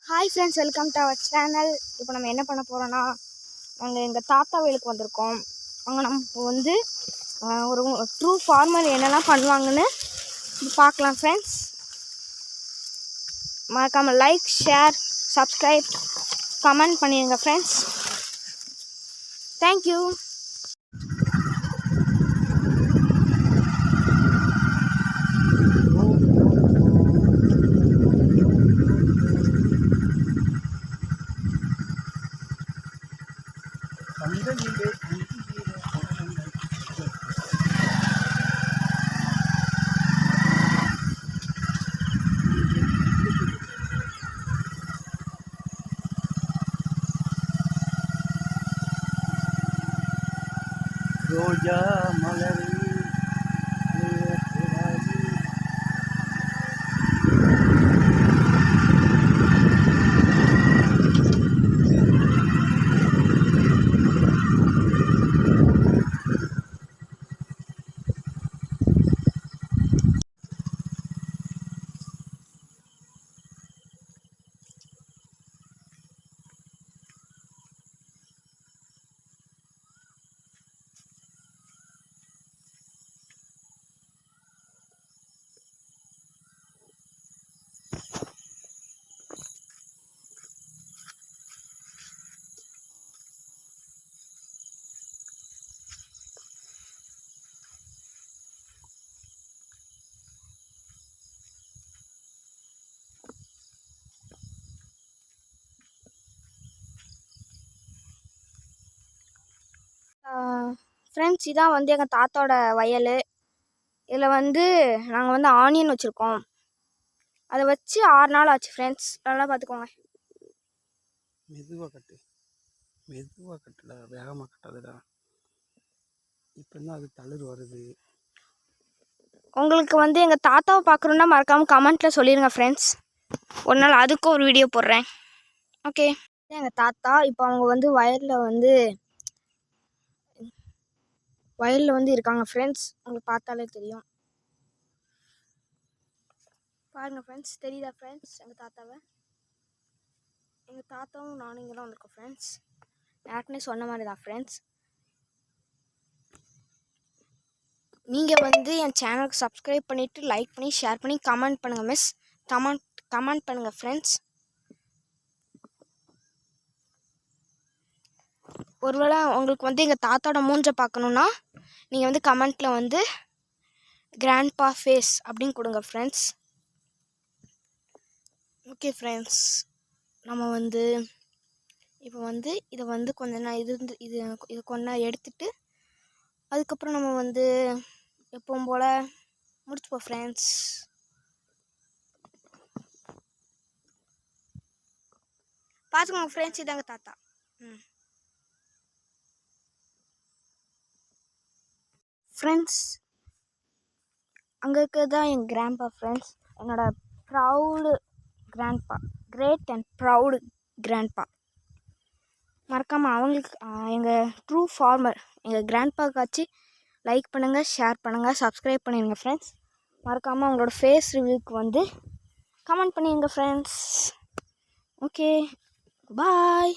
Hi friends, welcome to our channel. இப்போ நம்ம என்ன பண்ண போகிறோன்னா, நாங்கள் எங்கள் தாத்தா வீட்டுக்கு வந்திருக்கோம். அங்கே நம்ம வந்து ஒரு ட்ரூ ஃபார்மர் என்னெல்லாம் பண்ணுவாங்கன்னு பார்க்கலாம் ஃப்ரெண்ட்ஸ். மறக்காமல் லைக், ஷேர், சப்ஸ்கிரைப், கமெண்ட் பண்ணிடுங்க ஃப்ரெண்ட்ஸ். தேங்க்யூ. ரோஜா மலர் ஃப்ரெண்ட்ஸ், இதான் வந்து எங்கள் தாத்தாவோட வயல். இதில் வந்து நாங்கள் வந்து ஆனியன் வச்சுருக்கோம். அதை வச்சு 6 நாள் ஆச்சு ஃப்ரெண்ட்ஸ். நல்லா பார்த்துக்கோங்க. மெதுவாக கட்டுடா, வேகமாக கட்டாதுடா. இப்போ தான் அது தளிர் வருது. உங்களுக்கு வந்து எங்கள் தாத்தாவை பார்க்குறோன்னா மறக்காமல் கமெண்ட்டில் சொல்லிடுங்க ஃப்ரெண்ட்ஸ். ஒரு நாள் அதுக்கும் ஒரு வீடியோ போடுறேன். ஓகே. எங்கள் தாத்தா இப்போ அவங்க வந்து வயலில் வந்து இருக்காங்க ஃப்ரெண்ட்ஸ். உங்களுக்கு பார்த்தாலே தெரியும். பாருங்கள் ஃப்ரெண்ட்ஸ், தெரியுதா ஃப்ரெண்ட்ஸ் எங்கள் தாத்தாவை? எங்கள் தாத்தாவும் நானும் இங்கே தான் வந்திருக்கோம் ஃப்ரெண்ட்ஸ். யாருக்குன்னே சொன்ன மாதிரி தான் ஃப்ரெண்ட்ஸ். நீங்கள் வந்து என் சேனலுக்கு சப்ஸ்கிரைப் பண்ணிவிட்டு லைக் பண்ணி ஷேர் பண்ணி கமெண்ட் பண்ணுங்கள் மிஸ். கமெண்ட் பண்ணுங்கள் ஃப்ரெண்ட்ஸ். ஒருவேளை உங்களுக்கு வந்து எங்கள் தாத்தாவோட மூஞ்சை பார்க்கணுன்னா நீங்கள் வந்து கமெண்ட்டில் வந்து கிராண்ட்பா ஃபேஸ் அப்படின்னு கொடுங்க ஃப்ரெண்ட்ஸ். ஓகே ஃப்ரெண்ட்ஸ், நம்ம வந்து இப்போ வந்து இதை வந்து கொஞ்ச நேரம் இது கொஞ்ச நேரம் எடுத்துகிட்டு அதுக்கப்புறம் நம்ம வந்து எப்பவும் போல் முடிச்சுப்போம் ஃப்ரெண்ட்ஸ். பார்த்துக்கோங்க ஃப்ரெண்ட்ஸ், இதாங்க தாத்தா. ஃப்ரெண்ட்ஸ், அங்கே இருக்கிறது தான் என் கிராண்ட்பா ஃப்ரெண்ட்ஸ். என்னோட proud grandpa, great and proud grandpa. மறக்காமல் அவங்களுக்கு எங்கள் ட்ரூ ஃபார்மர் எங்கள் கிராண்ட்பாக்காச்சு லைக் பண்ணுங்கள், ஷேர் பண்ணுங்கள், சப்ஸ்கிரைப் பண்ணிடுங்க ஃப்ரெண்ட்ஸ். மறக்காமல் அவங்களோட ஃபேஸ் ரிவ்யூக்கு வந்து கமெண்ட் பண்ணிடுங்க ஃப்ரெண்ட்ஸ். ஓகே, பாய்.